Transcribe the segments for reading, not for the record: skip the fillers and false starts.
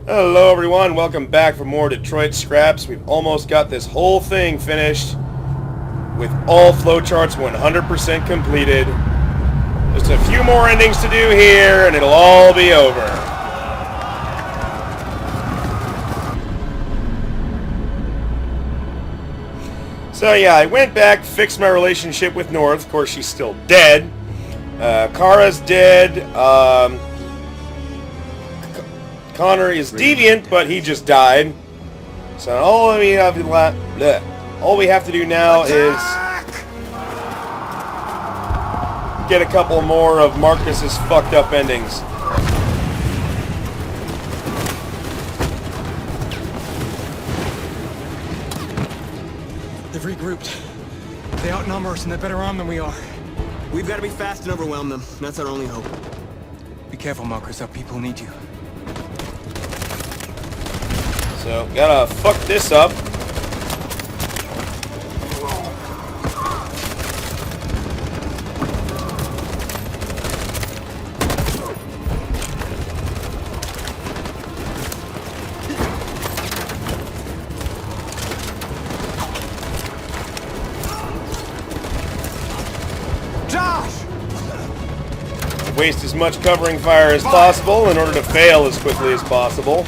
Hello everyone, welcome back for more Detroit Scraps. We've almost got this whole thing finished with all flowcharts 100% completed. Just a few more endings to do here and it'll all be over. So yeah, I went back, fixed my relationship with North. Of course, she's still dead. Kara's dead. Connor is deviant, but he just died. So all we have to do now is get a couple more of Marcus's fucked up endings. They've regrouped. They outnumber us and they're better armed than we are. We've got to be fast and overwhelm them. That's our only hope. Be careful, Marcus. Our people need you. So, gotta fuck this up. Josh! Waste as much covering fire as possible in order to fail as quickly as possible.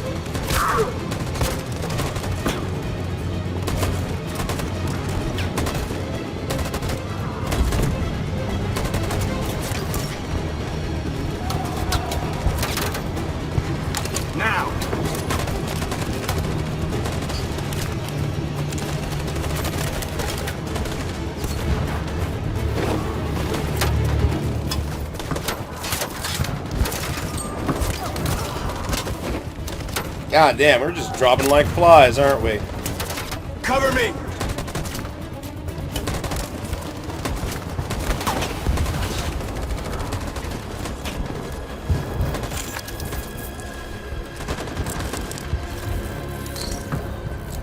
Now! God damn, we're just dropping like flies, aren't we? Cover me!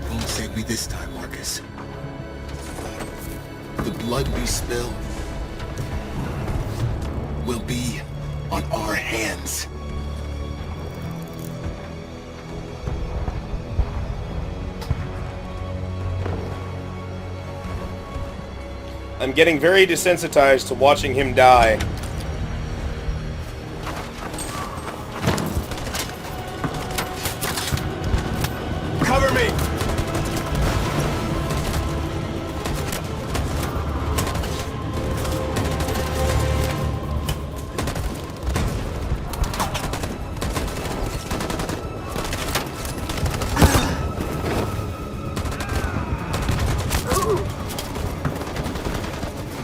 Won't save me this time, Marcus. The blood we spill will be on our hands. I'm getting very desensitized to watching him die. Cover me!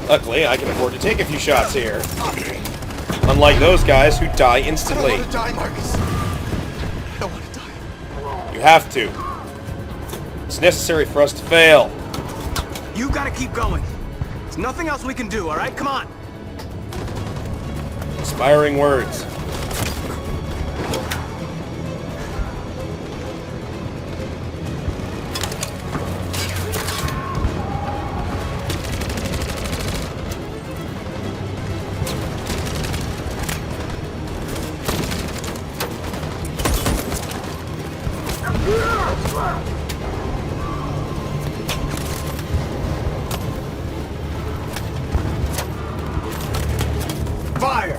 Luckily, I can afford to take a few shots here. Unlike those guys who die instantly. I don't want to die, Marcus. I don't want to die. You have to. It's necessary for us to fail. You gotta keep going. There's nothing else we can do, alright? Come on! Inspiring words. Fire!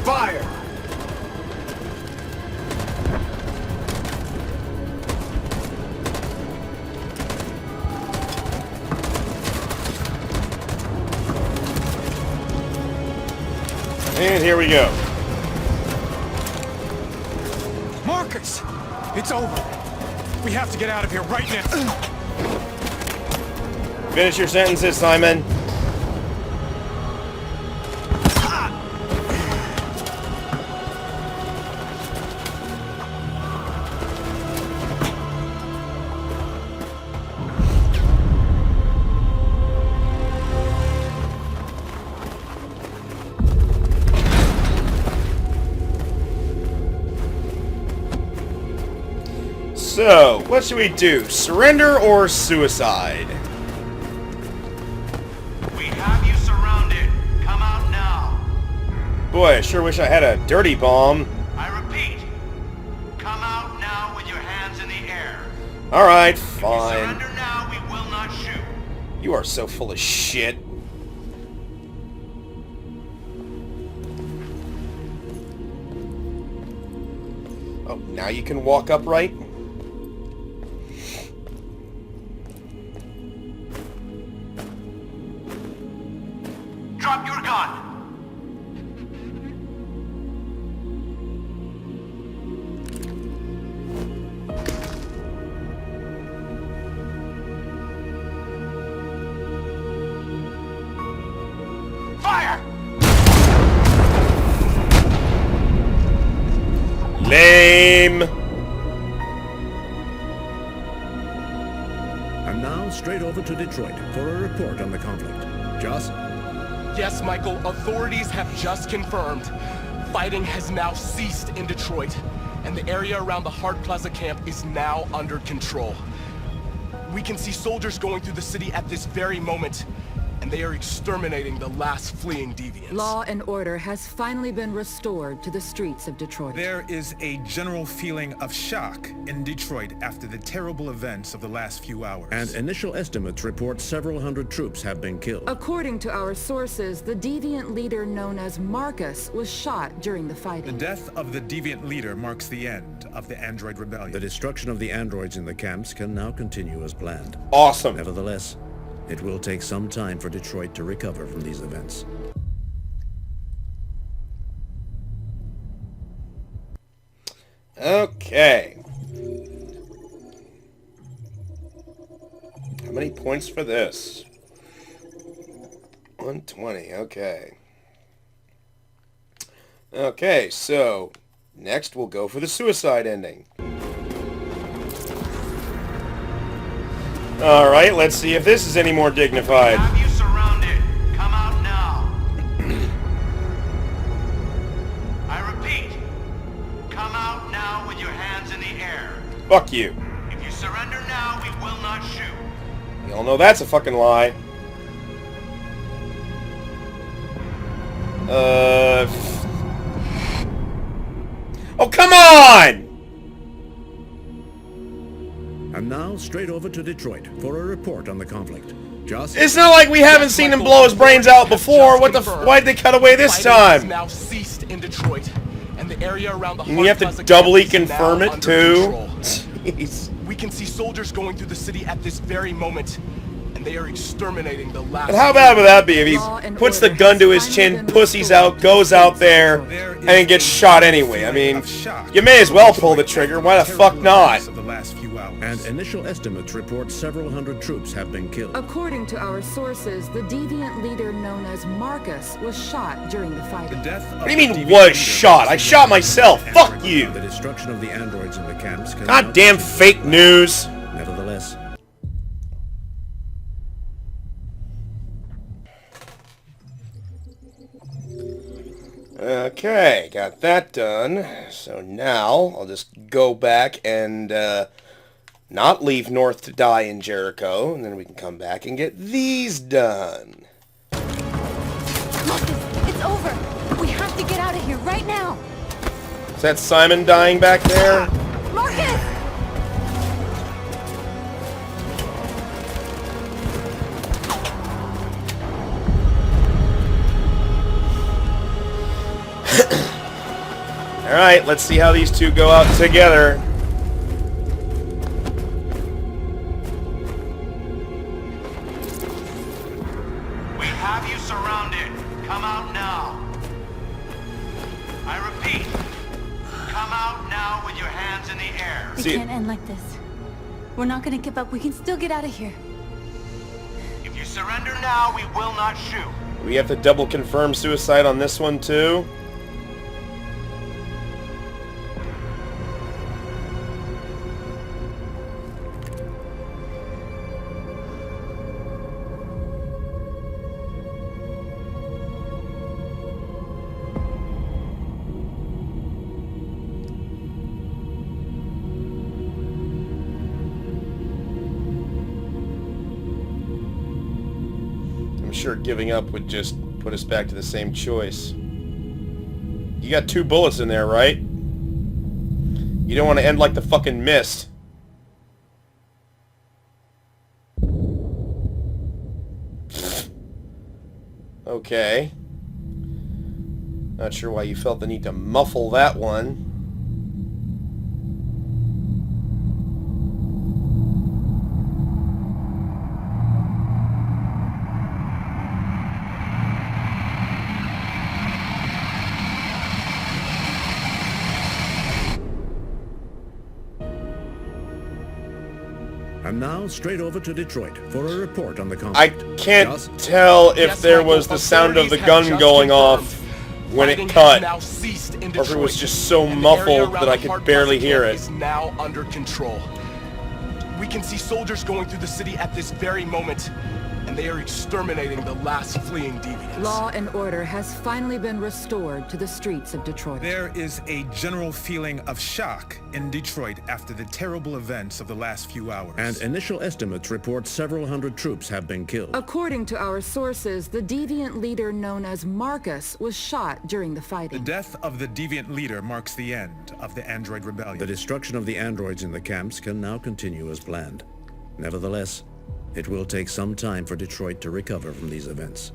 Fire! And here we go. Marcus! It's over. We have to get out of here right now. Finish your sentences, Simon. So, what should we do? Surrender or suicide? We have you surrounded. Come out now. Boy, I sure wish I had a dirty bomb. I repeat, come out now with your hands in the air. Alright, If you fine. surrender now, we will not shoot. You are so full of shit. Oh, now you can walk upright? Drop your gun. Fire! Lame. And now, straight over to Detroit for a report on the conflict. Joss? Yes, Michael, authorities have just confirmed. Fighting has now ceased in Detroit, and the area around the Hart Plaza camp is now under control. We can see soldiers going through the city at this very moment, and they are exterminating the last fleeing deviants. Law and order has finally been restored to the streets of Detroit. There is a general feeling of shock in Detroit after the terrible events of the last few hours. And initial estimates report several hundred troops have been killed. According to our sources, the deviant leader known as Marcus was shot during the The fighting. death of the deviant leader marks the end of the Android Rebellion. The destruction of the androids in the camps can now continue as planned. Awesome. Nevertheless, it will take some time for Detroit to recover from these events. Okay. How many points for this? 120, okay. Okay, so next we'll go for the suicide ending. Alright, let's see if this is any more dignified. Have you surrounded. Come out now. I repeat, come out now with your hands in the air. Fuck you. If you surrender now, we will not shoot. You all know that's a fucking lie. Oh, come on! And now, straight over to Detroit for a report on the conflict. Joss? It's not like we haven't seen him blow his brains out before. What the why'd they cut away this Fighting has time? now ceased in Detroit, and the area around the And Hart you have to Plaza doubly camp is now confirm it, under too? control. Jeez. We can see soldiers going through the city at this very moment, and they are exterminating the last... And how bad would that be if he puts the gun to his chin, pussies out, goes out there, and then gets shot anyway? I mean, you may as well pull the trigger. Why the fuck not? Of the last few hours. And initial estimates report several hundred troops have been killed. According to our sources, the deviant leader known as Marcus was shot during the The fighting. death of What do you the mean deviant was leader shot? I marks the shot end myself. of Fuck the you. The destruction of the androids in the camps can now Goddamn continue. fake news. Nevertheless, Okay, got that done. So now I'll just go back and not leave North to die in Jericho, and then we can come back and get these done. Marcus, it's over. We have to get out of here right now. Is that Simon dying back there? Marcus! Alright, let's see how these two go out together. We have you surrounded. Come out now. I repeat, come out now with your hands in the air. It See- can't end like this. We're not gonna give up. We can still get out of here. If you surrender now, we will not shoot. We have to double confirm suicide on this one too. sure giving up would just put us back to the same choice. You got 2 bullets in there, right? You don't want to end like the fucking Mist. Okay. Not sure why you felt the need to muffle that one. And now, straight over to Detroit for a report on the I conflict. can't Just tell if Yes, there Michael, was the sound of the authorities gun have just going confirmed off when fighting it has cut, now ceased in or if it was Detroit, just so and the muffled area that around I the could Hard barely Plaza hear camp it. is now under control. We can see soldiers going through the city at this very moment, and they are exterminating the last fleeing deviants. Law and order has finally been restored to the streets of Detroit. There is a general feeling of shock in Detroit after the terrible events of the last few hours. And initial estimates report several hundred troops have been killed. According to our sources, the deviant leader known as Marcus was shot during the the fighting. death of the deviant leader marks the end of the android rebellion. The destruction of the androids in the camps can now continue as planned. Nevertheless, it will take some time for Detroit to recover from these events.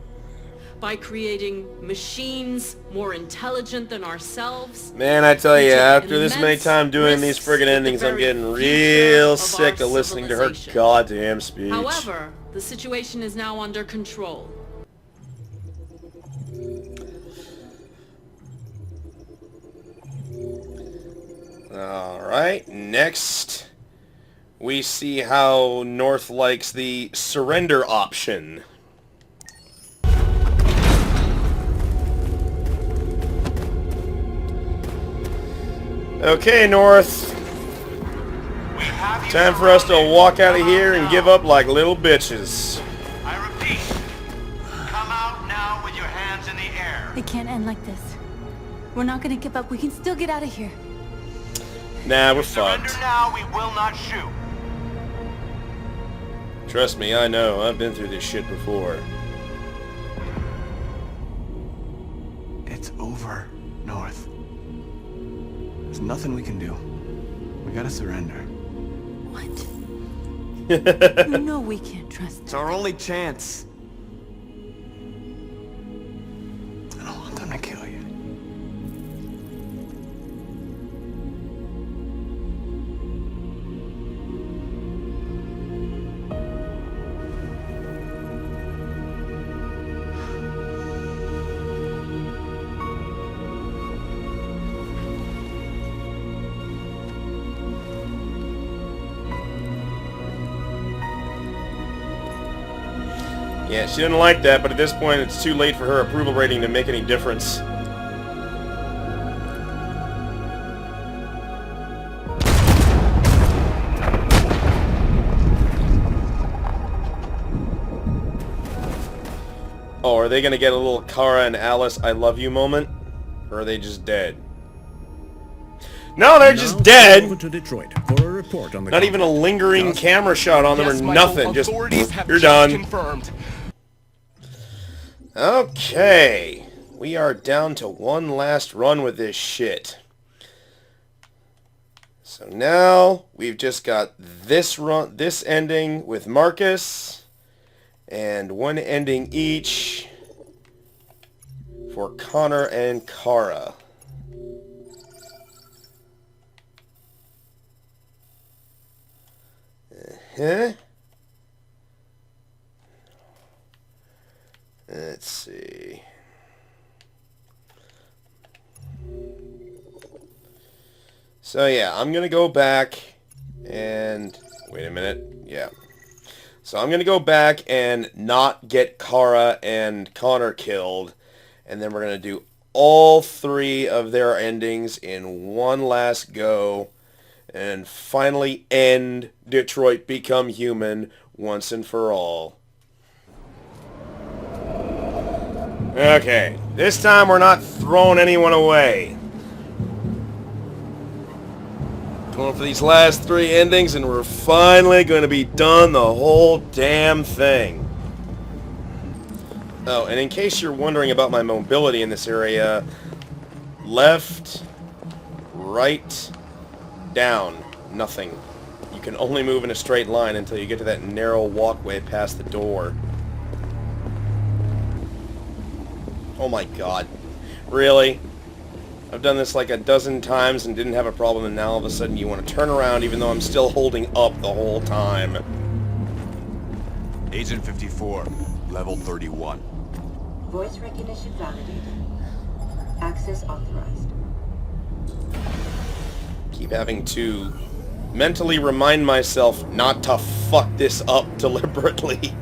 By creating machines more intelligent than ourselves. Man, I tell you, we took after this many immense time doing these risks friggin' with the endings, I'm very getting future real of sick our of listening to her civilization. goddamn speech. However, the situation is now under control. Alright, next we see how North likes the surrender option. Okay, North. We have you Time for us to surrounded. walk out of Come here and now. give up like little bitches. I repeat, come out now with your hands in the air. It can't end like this. We're not gonna give up. We can still get out of here. Nah, we're Surrender fucked. now, we will not shoot. Trust me, I know. I've been through this shit before. It's over, North. There's nothing we can do. We gotta surrender. What? You know we can't trust It's them. our only chance. I don't want them to kill you. Yeah, she didn't like that, but at this point it's too late for her approval rating to make any difference. Oh, are they gonna get a little Kara and Alice I love you moment? Or are they just dead? No, they're just Now, dead! over to Detroit for a report on the Not even a conflict. lingering camera shot on them Yes, or Michael, nothing. Just, authorities have you're just done. confirmed. Okay, we are down to one last run with this shit. So now we've just got this run, this ending with Marcus, and one ending each for Connor and Kara. Let's see. So yeah, I'm gonna go back and wait a minute. Yeah. So I'm gonna go back and not get Kara and Connor killed, and then we're gonna do all three of their endings in one last go, and finally end Detroit Become Human once and for all. Okay, this time we're not throwing anyone away. Going for these last three endings, and we're finally going to be done the whole damn thing. Oh, and in case you're wondering about my mobility in this area, left, right, down, nothing. You can only move in a straight line until you get to that narrow walkway past the door. Oh my god. Really? I've done this like a dozen times and didn't have a problem, and now all of a sudden you want to turn around even though I'm still holding up the whole time. Agent 54, level 31. Voice recognition validated. Access authorized. Keep having to mentally remind myself not to fuck this up deliberately.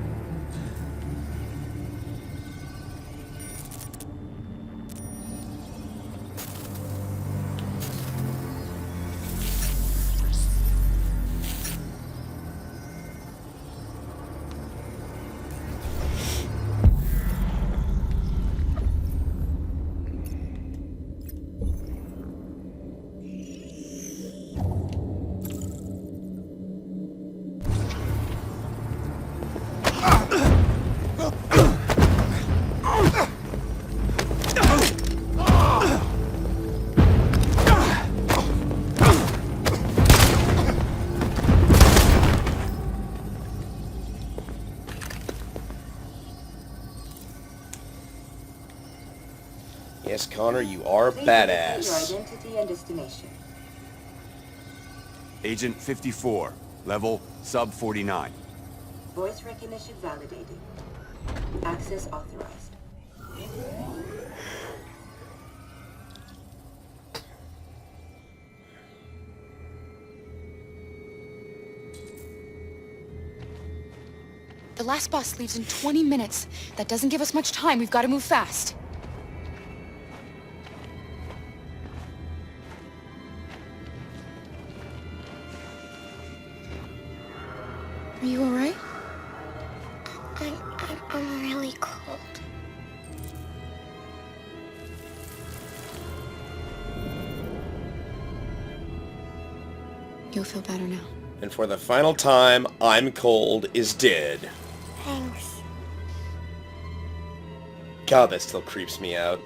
Yes, Connor, you are badass. Your identity and destination. Agent 54, level sub 49. Voice recognition validated. Access authorized. The last bus leaves in 20 minutes. That doesn't give us much time. We've got to move fast. Are you alright? I'm really cold. You'll feel better now. And for the final time, I'm cold is dead. Thanks. God, that still creeps me out.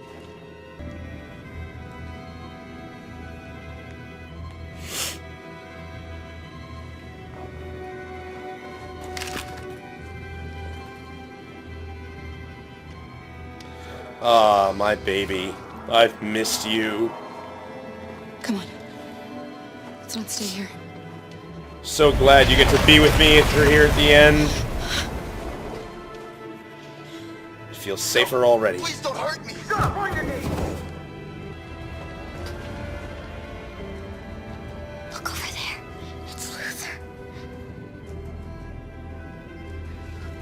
Ah, my baby. I've missed you. Come on. Let's not stay here. So glad you get to be with me if you're here at the end. I feel safer already. Please don't hurt me. Stop on your knees. Look over there. It's Luther.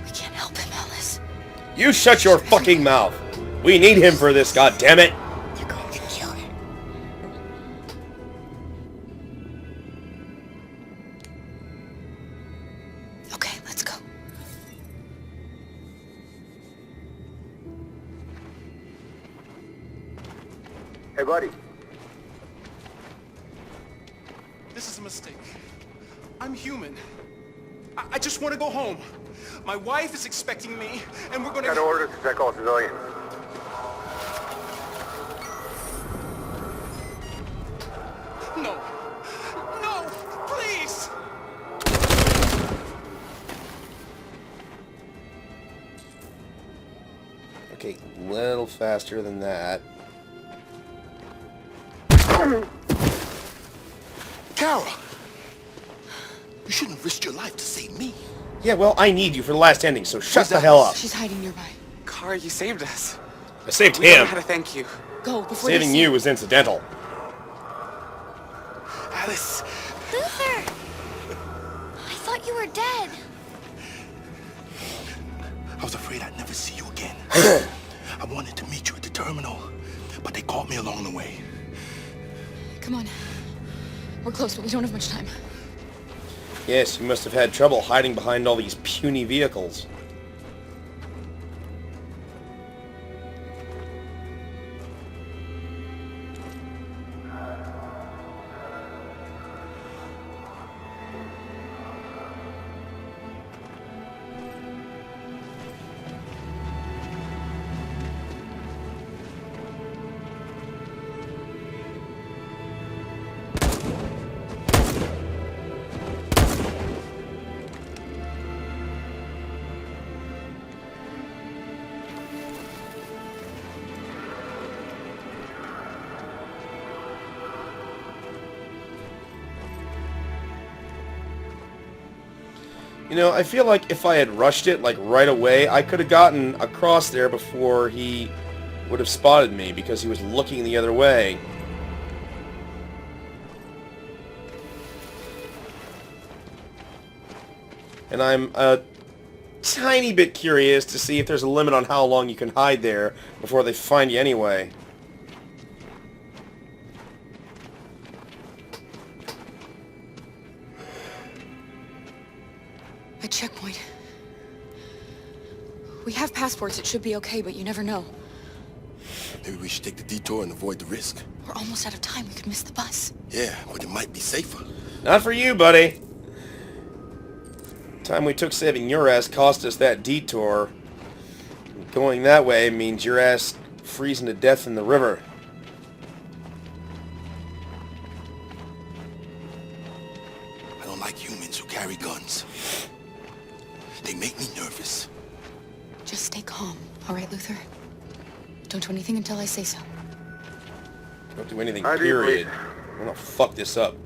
We can't help him, Alice. You shut your fucking mouth. We need him for this, goddammit. They're going to kill him. Okay, let's go. Hey, buddy. This is a mistake. I'm human. I just want to go home. My wife is expecting me, and we're gonna... Got orders to check all civilians. No. No! Please! Okay, a little faster than that. Kara! You shouldn't risk your life to save me. Yeah, well, I need you for the last ending, so shut the hell up. She's hiding nearby. Kara, you saved us. I saved We don't know him. how to thank you. Go before Saving you was incidental. Alice! Luther! I thought you were dead. I was afraid I'd never see you again. I wanted to meet you at the terminal, but they caught me along the way. Come on. We're close, but we don't have much time. Yes, you must have had trouble hiding behind all these puny vehicles. You know, I feel like if I had rushed it, like, right away, I could have gotten across there before he would have spotted me, because he was looking the other way. And I'm a tiny bit curious to see if there's a limit on how long you can hide there before they find you anyway. A checkpoint. We have passports, it should be okay, but you never know. Maybe we should take the detour and avoid the risk. We're almost out of time, we could miss the bus. Yeah, but it might be safer. Not for you, buddy. The time we took saving your ass cost us that detour. Going that way means your ass freezing to death in the river. I don't like humans who carry guns. They make me nervous. Just stay calm, all right, Luther? Don't do anything until I say so. Don't do anything, period. I'm gonna fuck this up.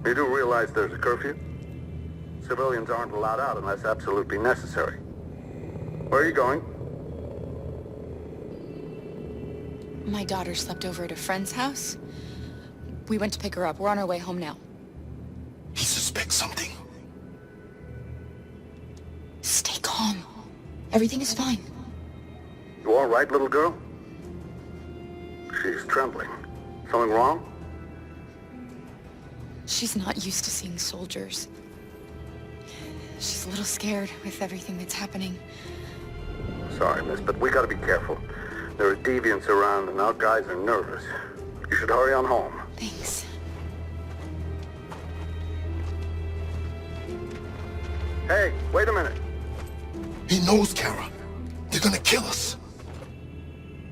You do realize there's a curfew? Civilians aren't allowed out unless absolutely necessary. Where are you going? My daughter slept over at a friend's house. We went to pick her up. We're on our way home now. He suspects something. Stay calm. Everything is fine. You all right, little girl? She's trembling. Something wrong? She's not used to seeing soldiers. She's a little scared with everything that's happening. Sorry, miss, but we gotta be careful. There are deviants around and our guys are nervous. You should hurry on home. Thanks. Hey, wait a minute. He knows, Kara. They're gonna kill us.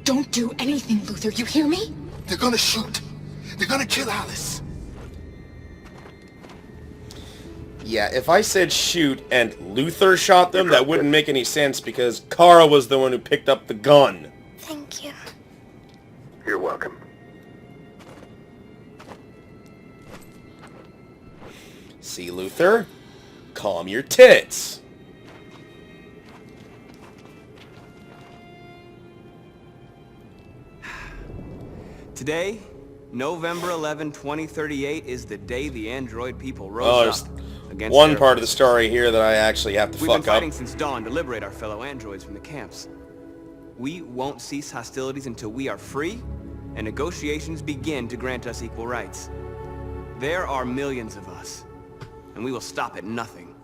Don't do anything, Luther. You hear me? They're gonna shoot. They're gonna kill Alice. Yeah, if I said shoot and Luther shot them, that wouldn't make any sense because Kara was the one who picked up the gun. Thank you. You're welcome. See, Luther? Calm your tits. Today, November 11, 2038, is the day the android people rose Oh, there's up against one their part of the story here that I actually have to We've fuck been up. fighting since dawn to liberate our fellow androids from the camps. We won't cease hostilities until we are free, and negotiations begin to grant us equal rights. There are millions of us, and we will stop at nothing.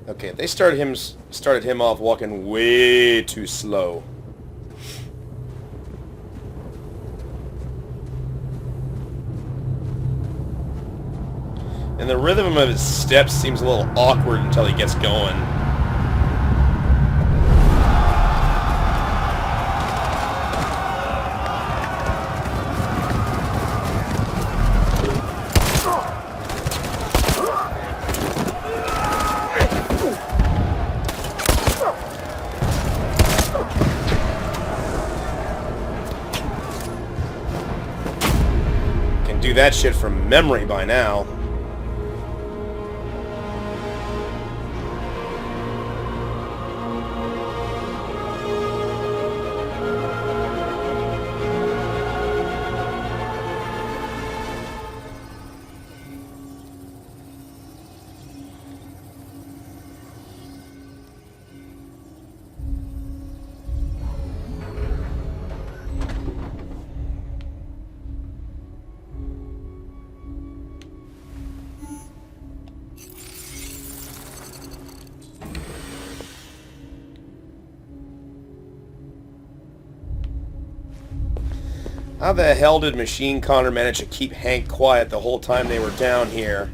Okay, they started him off walking way too slow. And the rhythm of his steps seems a little awkward until he gets going. Can do that shit from memory by now. How the hell did Machine Connor manage to keep Hank quiet the whole time they were down here?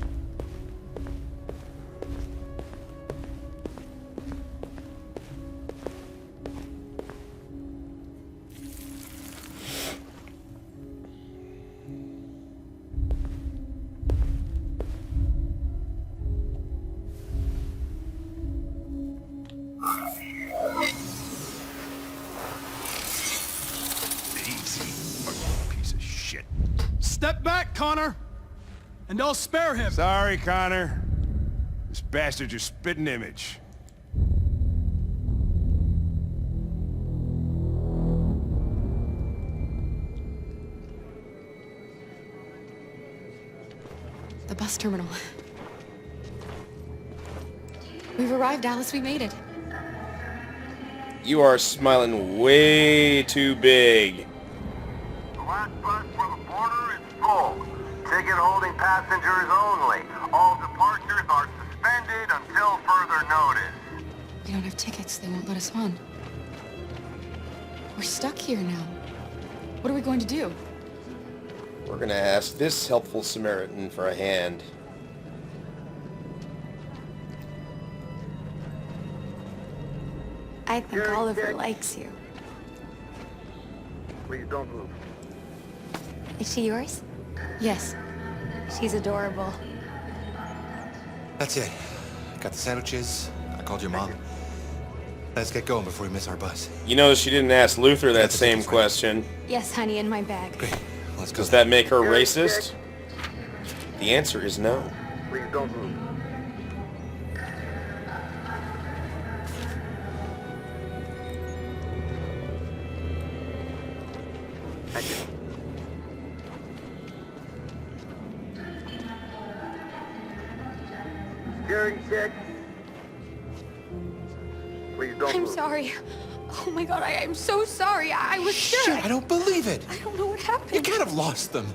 shit. Step back, Connor. And I'll spare him. Sorry, Connor. This bastard's your spitting image. The bus terminal. We've arrived, Alice. We made it. You are smiling way too big. The last bus for the border is full. Ticket-holding passengers only. All departures are suspended until further notice. We don't have tickets. They won't let us on. We're stuck here now. What are we going to do? We're gonna ask this helpful Samaritan for a hand. I think Oliver likes you. Please don't move. Is she yours? Yes. She's adorable. That's it. Got the sandwiches. I called your mom. Let's get going before we miss our bus. You know she didn't ask Luther that same question. Yes, honey, in my bag. Great. Let's go. Does that make her racist? The answer is no. Please don't move. Thank you. Security check. Please don't I'm move. sorry. Oh my god, I'm so sorry. I was sure. Shit, I don't believe it. I don't know what happened. You can't have lost them.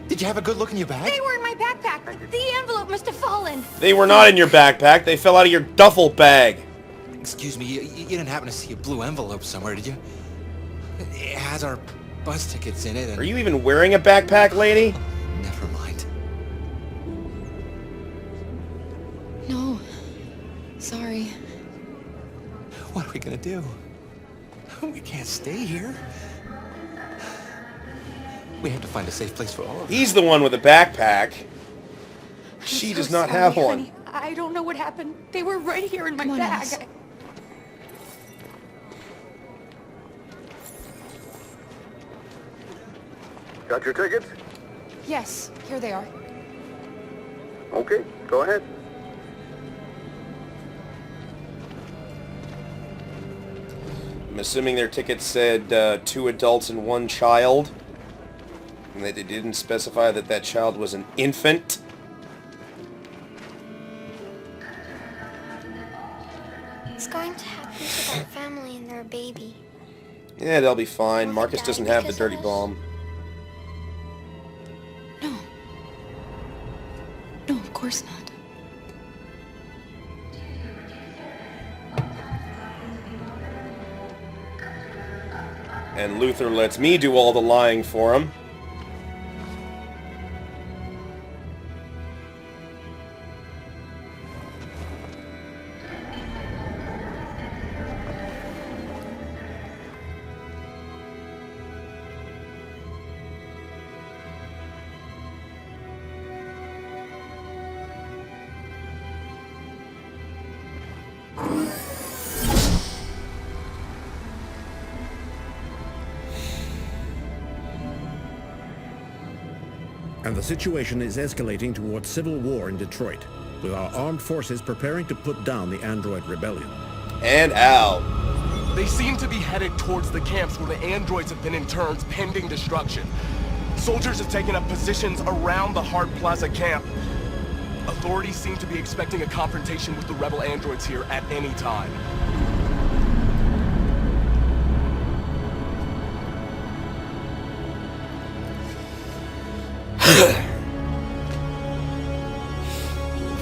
Did you have a good look in your bag? They were in my backpack. The envelope must have fallen. They were not in your backpack. They fell out of your duffel bag. Excuse me, you didn't happen to see a blue envelope somewhere, did you? It has our bus tickets in it and... Are you even wearing a backpack, lady? Never mind. No. Sorry. What are we gonna do? We can't stay here. We have to find a safe place for all of us. He's the one with a backpack. She I'm does so not sorry, have one. honey. I don't know what happened. They were right here in my Come on, bag. Alice. Got your tickets? Yes, here they are. Okay, go ahead. I'm assuming their ticket said 2 adults and 1 child. And that they didn't specify that that child was an infant. What's going to happen to that family and their baby? Yeah, they'll be fine. Will Marcus he die doesn't have the because of dirty us? bomb. No. No, of course not. And Luther lets me do all the lying for him. And the situation is escalating towards civil war in Detroit, with our armed forces preparing to put down the android rebellion. And out. They seem to be headed towards the camps where the androids have been interned pending destruction. Soldiers have taken up positions around the Hart Plaza camp. Authorities seem to be expecting a confrontation with the rebel androids here at any time.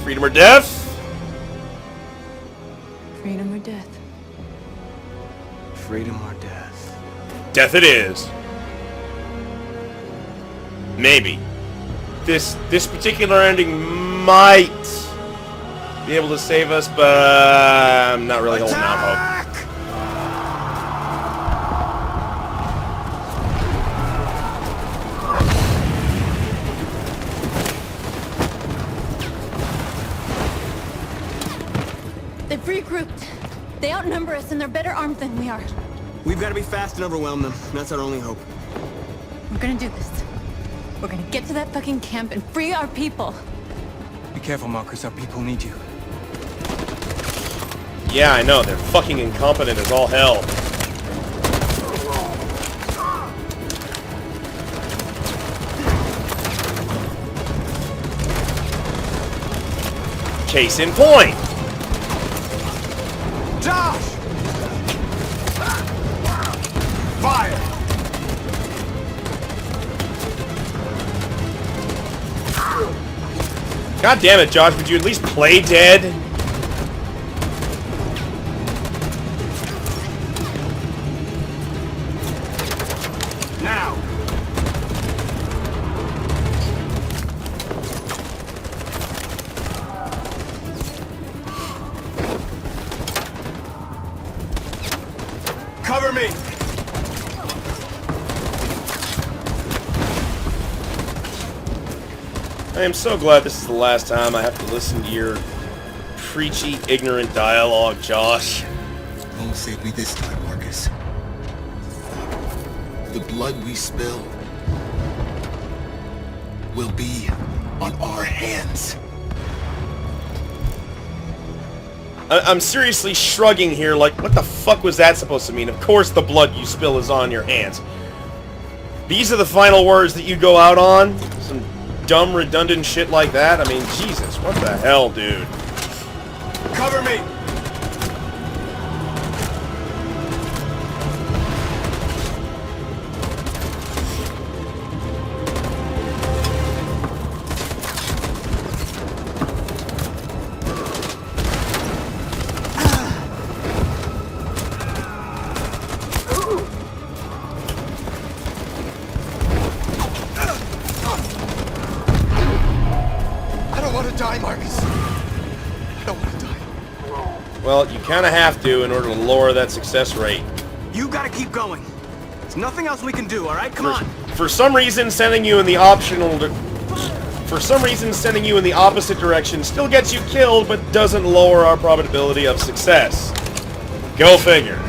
Freedom or death? Freedom or death? Freedom or death? Death it is. Maybe. This particular ending might be able to save us, but I'm not really holding out hope. They've regrouped. They outnumber us and they're better armed than we are. We've got to be fast and overwhelm them. That's our only hope. We're gonna do this. We're gonna get to that fucking camp and free our people. Be careful, Marcus. Our people need you. Yeah, I know. They're fucking incompetent as all hell. Case in point. Josh! Fire! God damn it, Josh, would you at least play dead? Now! Cover me! I am so glad this is the last time I have to listen to your preachy, ignorant dialogue, Josh. Won't save me this time, Marcus. The blood we spill will be on our hands. I'm seriously shrugging here like, what the fuck was that supposed to mean? Of course the blood you spill is on your hands. These are the final words that you go out on? Some dumb, redundant shit like that? I mean, Jesus, what the hell, dude? Cover me! Die, Marcus. I don't want to die. Well, you kind of have to in order to lower that success rate. You gotta keep going. There's nothing else we can do, alright? Come on. For some reason, sending you in the sending you in the opposite direction still gets you killed, but doesn't lower our probability of success. Go figure.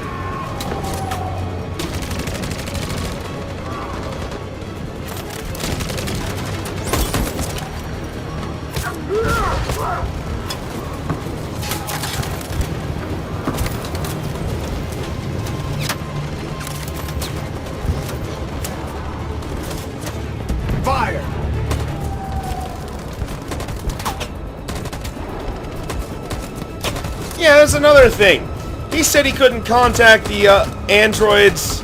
Fire! Yeah, that's another thing. He said he couldn't contact the androids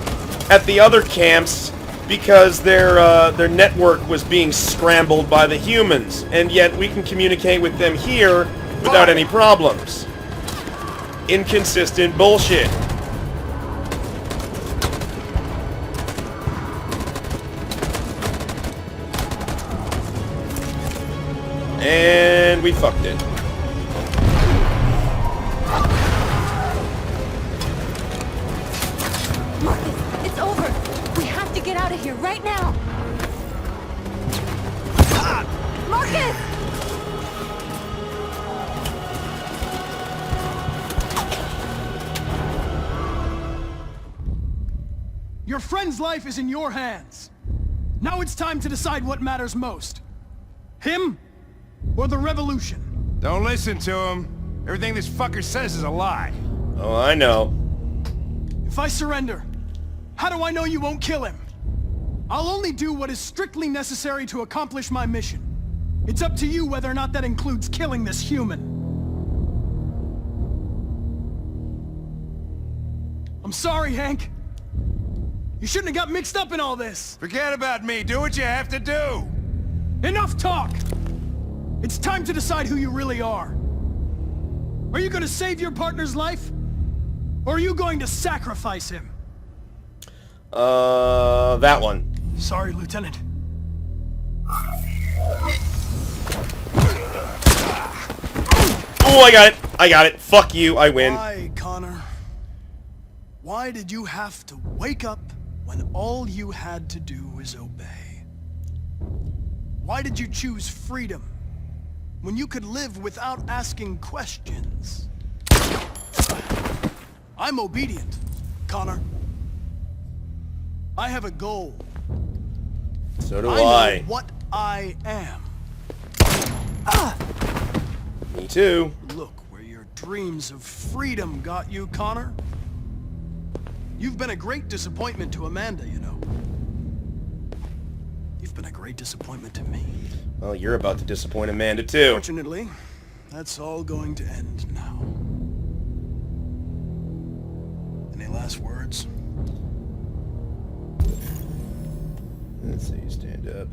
at the other camps because their network was being scrambled by the humans, and yet we can communicate with them here without any problems. Inconsistent bullshit. And we fucked it. Marcus, it's over. We have to get out of here right now. Marcus! Your friend's life is in your hands. Now it's time to decide what matters most. Him or the revolution? Don't listen to him. Everything this fucker says is a lie. Oh, I know. If I surrender, how do I know you won't kill him? I'll only do what is strictly necessary to accomplish my mission. It's up to you whether or not that includes killing this human. I'm sorry, Hank. You shouldn't have got mixed up in all this. Forget about me. Do what you have to do. Enough talk! It's time to decide who you really are. Are you going to save your partner's life? Or are you going to sacrifice him? That one. Sorry, Lieutenant. Oh, I got it. I got it. Fuck you. I win. Why, Connor? Why did you have to wake up when all you had to do was obey? Why did you choose freedom when you could live without asking questions? I'm obedient, Connor. I have a goal. So do I know what I am. Me too. Look where your dreams of freedom got you, Connor. You've been a great disappointment to Amanda, you know. You've been a great disappointment to me. Well, you're about to disappoint Amanda too. Fortunately, that's all going to end now. Any last words? Let's see, stand up,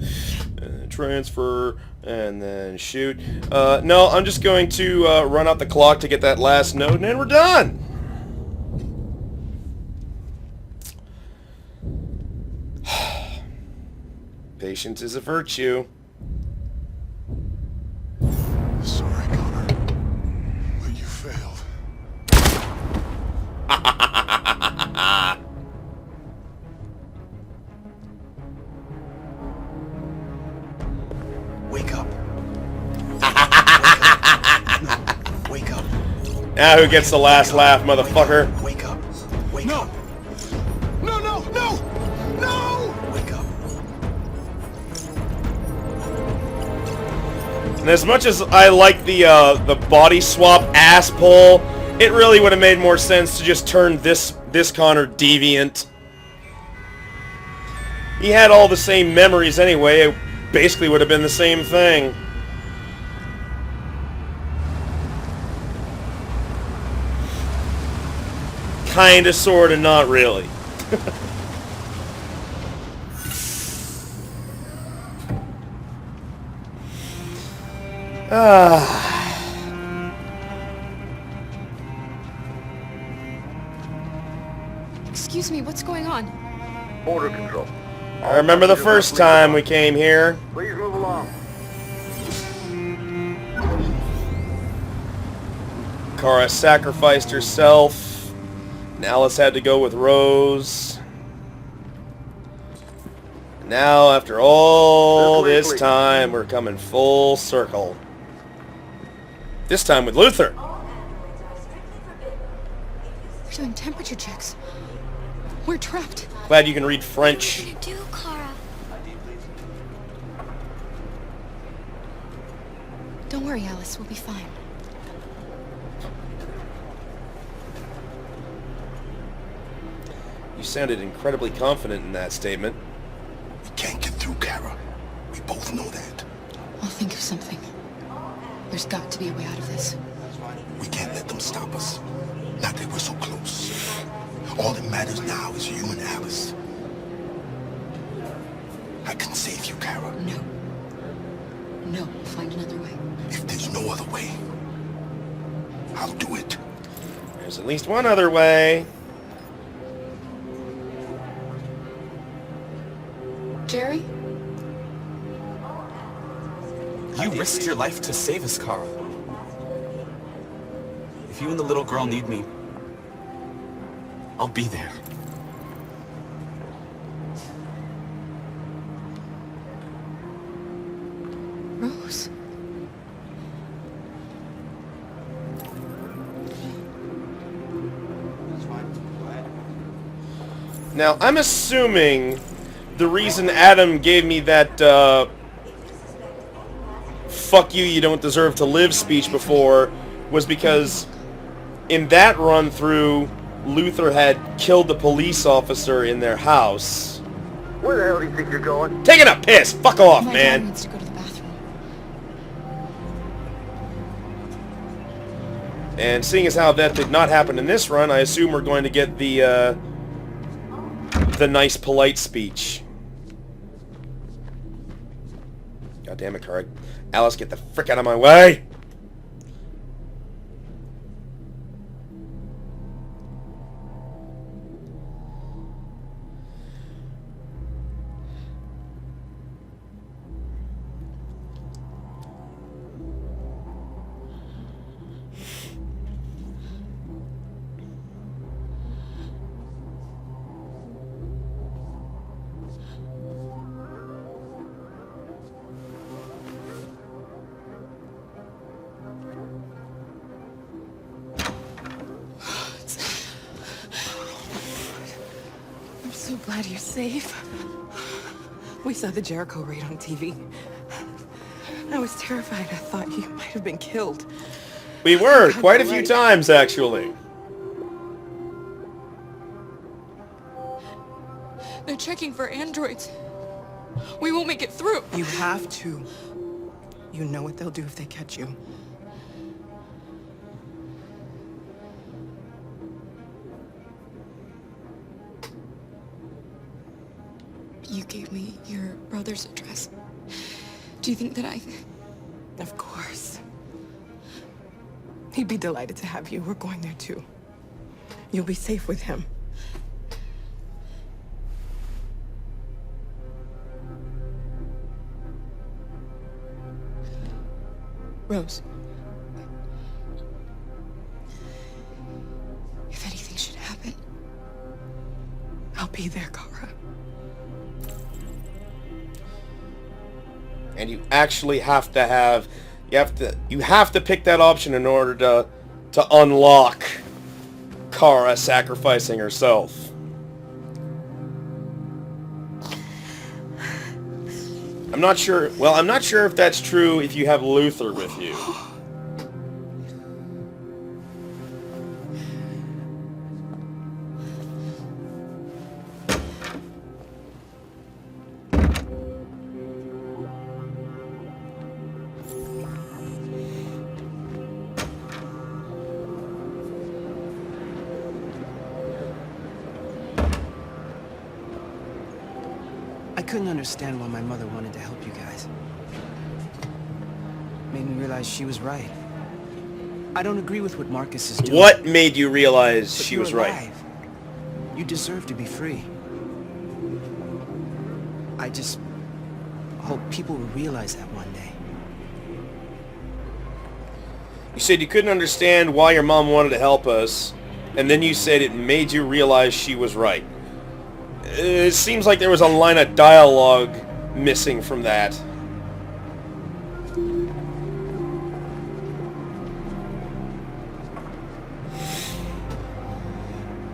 and then transfer, and then shoot. No, I'm just going to run out the clock to get that last node, and then we're done! Patience is a virtue. Sorry, Connor. But you failed. Wake up. Wake up. Now who gets the last laugh, motherfucker? Wake up. Wake No! up. No, no, no! No! Wake up. And as much as I like the body swap ass pull, it really would have made more sense to just turn this Connor deviant. He had all the same memories anyway. It basically would have been the same thing. Kinda, sorta, not really. Excuse me, what's going on? Border control. I remember the first time we came here. Please move along. Kara sacrificed herself, and Alice had to go with Rose. Now, after all this time, we're coming full circle. This time with Luther. We're doing temperature checks. We're trapped. Glad you can read French. What are you gonna do, Kara? Don't worry, Alice. We'll be fine. You sounded incredibly confident in that statement. We can't get through, Kara. We both know that. I'll think of something. There's got to be a way out of this. We can't let them stop us. Not that we're so close. All that matters now is you and Alice. I can save you, Kara. No. No, we'll find another way. If there's no other way, I'll do it. There's at least one other way. Jerry? You risked your life to save us, Kara. If you and the little girl need me, I'll be there. Rose? Now, I'm assuming the reason Adam gave me that, fuck you, you don't deserve to live speech before was because in that run-through, Luther had killed the police officer in their house. Where the hell do you think you're going? Taking a piss! Fuck off, My dad man! needs to go to the bathroom. And seeing as how that did not happen in this run, I assume we're going to get the nice, polite speech. God damn it, Kara. Alice, get the frick out of my way! I'm so glad you're safe. We saw the Jericho raid on TV. I was terrified. I thought you might have been killed. We were, quite a few times, actually. They're checking for androids. We won't make it through. You have to. You know what they'll do if they catch you. You gave me your brother's address. Do you think that I... Of course. He'd be delighted to have you. We're going there too. You'll be safe with him. Rose. If anything should happen, I'll be there, Kara. And you actually have to have... You have to pick that option in order to unlock Kara sacrificing herself. I'm not sure... Well, I'm not sure if that's true if you have Luther with you. I couldn't understand why my mother wanted to help you guys. Made me realize she was right. I don't agree with what Marcus is doing. What made you realize But she you're was right? alive. You deserve to be free. I just hope people will realize that one day. You said you couldn't understand why your mom wanted to help us, and then you said it made you realize she was right. It seems like there was a line of dialogue missing from that.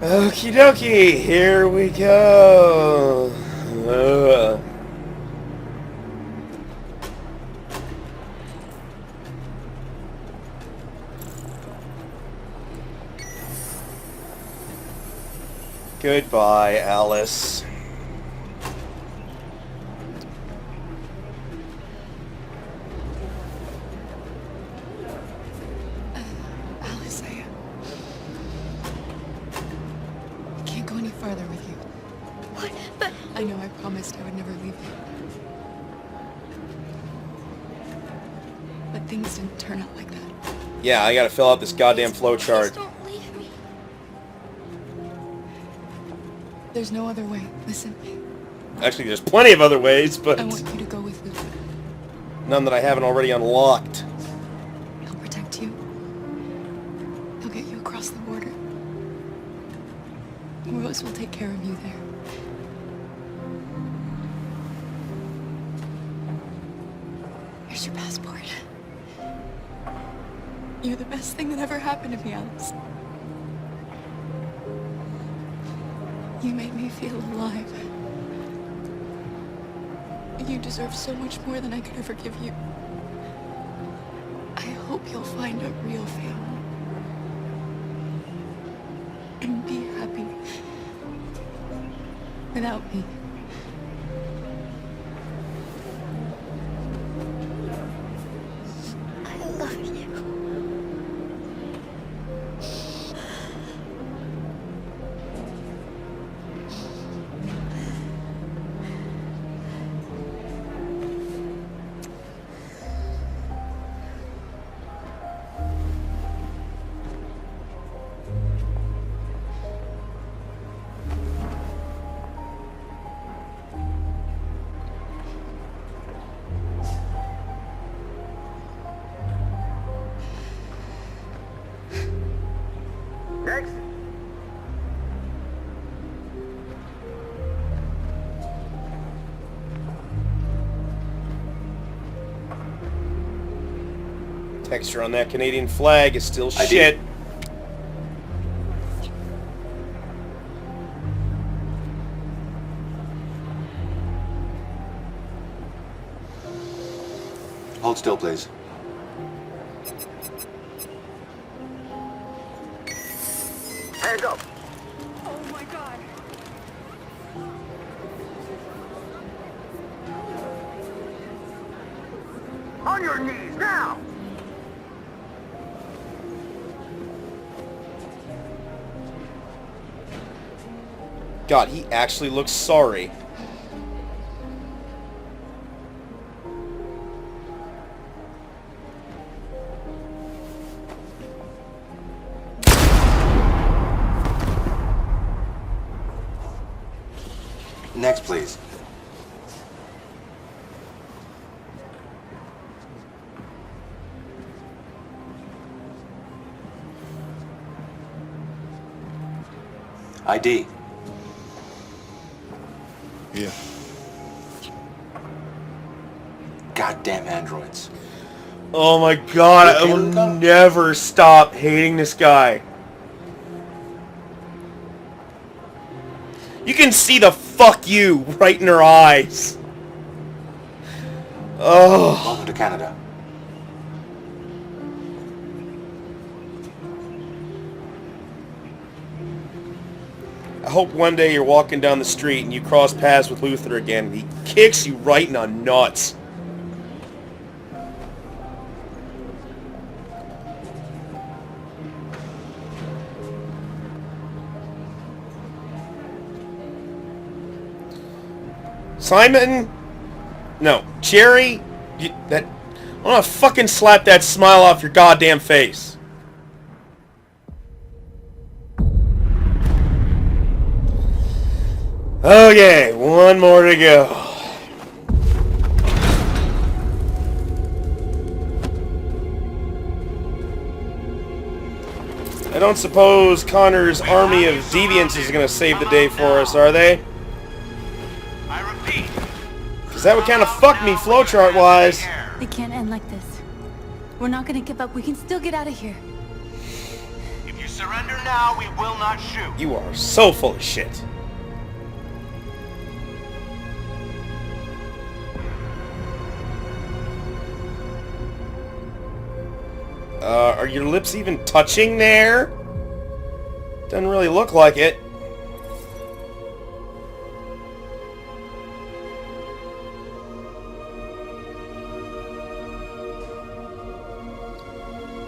Okie dokie, here we go. Goodbye, Alice. Alice, I can't go any farther with you. What? But... I know I promised I would never leave you. But things didn't turn out like that. Yeah, I gotta fill out this goddamn flowchart. Don't leave me. There's no other way. Listen. Actually, there's plenty of other ways, but I want you to go with Luther. none that I haven't already unlocked. He'll protect you. He'll get you across the border. Rose will take care of you there. Here's your passport. You're the best thing that ever happened to me, Alice. You made me feel alive. You deserve so much more than I could ever give you. I hope you'll find a real family. And be happy. Without me. I love you. Next. Texture on that Canadian flag is still shit. Hold still, please. Hands up! Oh my god. On your knees, now! God, he actually looks sorry. Next, please. ID. Yeah. Goddamn androids. Oh my god, I will never stop hating this guy. You can see the fuck you right in her eyes. Oh. Welcome to Canada. I hope one day you're walking down the street and you cross paths with Luther again and he kicks you right in the nuts. Simon? No. Jerry? I want to fucking slap that smile off your goddamn face. Okay, one more to go. I don't suppose Connor's army of deviants is going to save the day for us, are they? Because that would kind of fuck me flowchart-wise. It can't end like this. We're not gonna give up. We can still get out of here. If you surrender now, we will not shoot. You are so full of shit. Are your lips even touching there? Doesn't really look like it.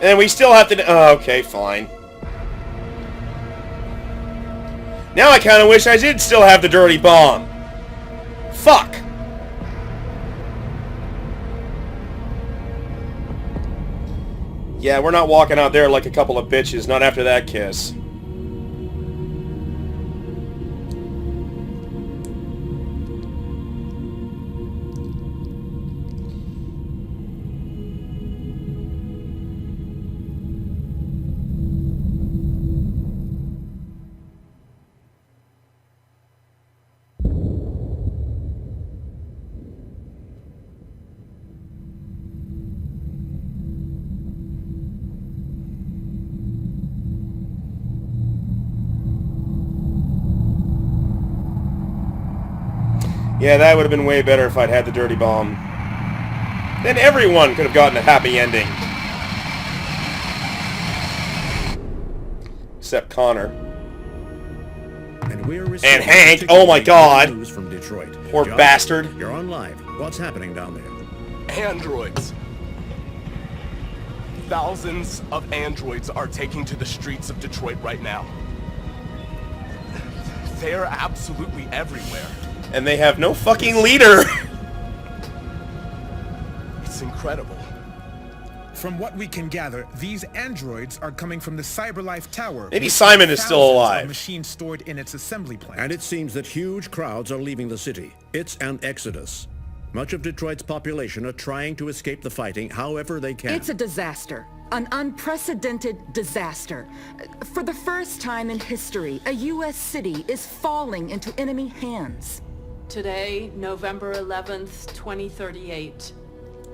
And we still have to... Oh, okay, fine. Now I kind of wish I did still have the dirty bomb. Fuck. Yeah, we're not walking out there like a couple of bitches, not after that kiss. Yeah, that would have been way better if I'd had the dirty bomb. Then everyone could have gotten a happy ending. Except Connor. And Hank, oh my god! News from Detroit. Poor Josh, bastard. You're on live. What's happening down there? Androids. Thousands of androids are taking to the streets of Detroit right now. They're absolutely everywhere. And they have no fucking leader! It's incredible. From what we can gather, these androids are coming from the CyberLife Tower. Maybe Simon is still alive. Machines stored in its assembly plant. And it seems that huge crowds are leaving the city. It's an exodus. Much of Detroit's population are trying to escape the fighting however they can. It's a disaster. An unprecedented disaster. For the first time in history, a U.S. city is falling into enemy hands. Today, November 11th, 2038,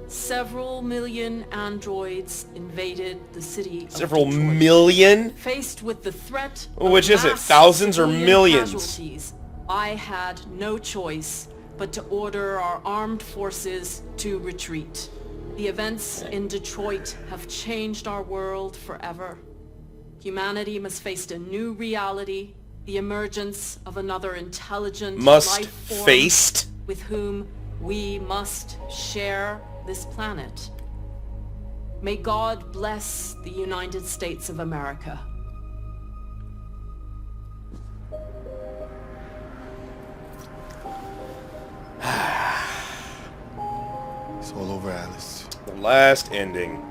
several million androids invaded the city of Several Detroit. million? Faced with the threat Which of is it, mass thousands or civilian millions? casualties, I had no choice but to order our armed forces to retreat. The events in Detroit have changed our world forever. Humanity must face a new reality, the emergence of another intelligent life form with whom we must share this planet. May God bless the United States of America. It's all over, Alice. The last ending.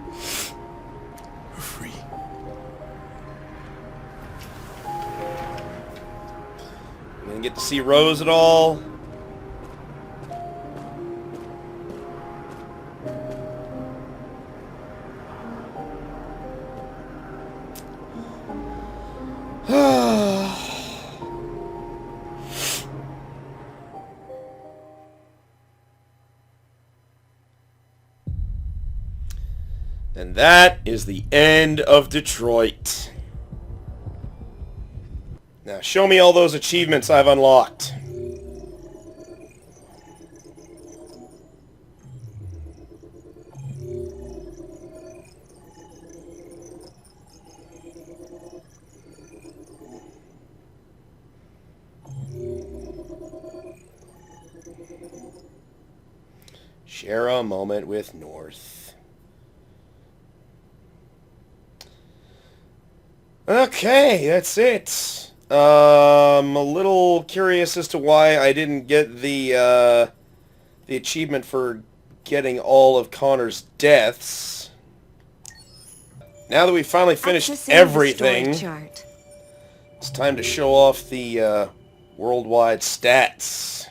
We're free. Didn't get to see Rose at all. And that is the end of Detroit. Now show me all those achievements I've unlocked. Share a moment with North. Okay, that's it. I'm a little curious as to why I didn't get the achievement for getting all of Connor's deaths. Now that we've finally finished everything, it's time to show off the worldwide stats.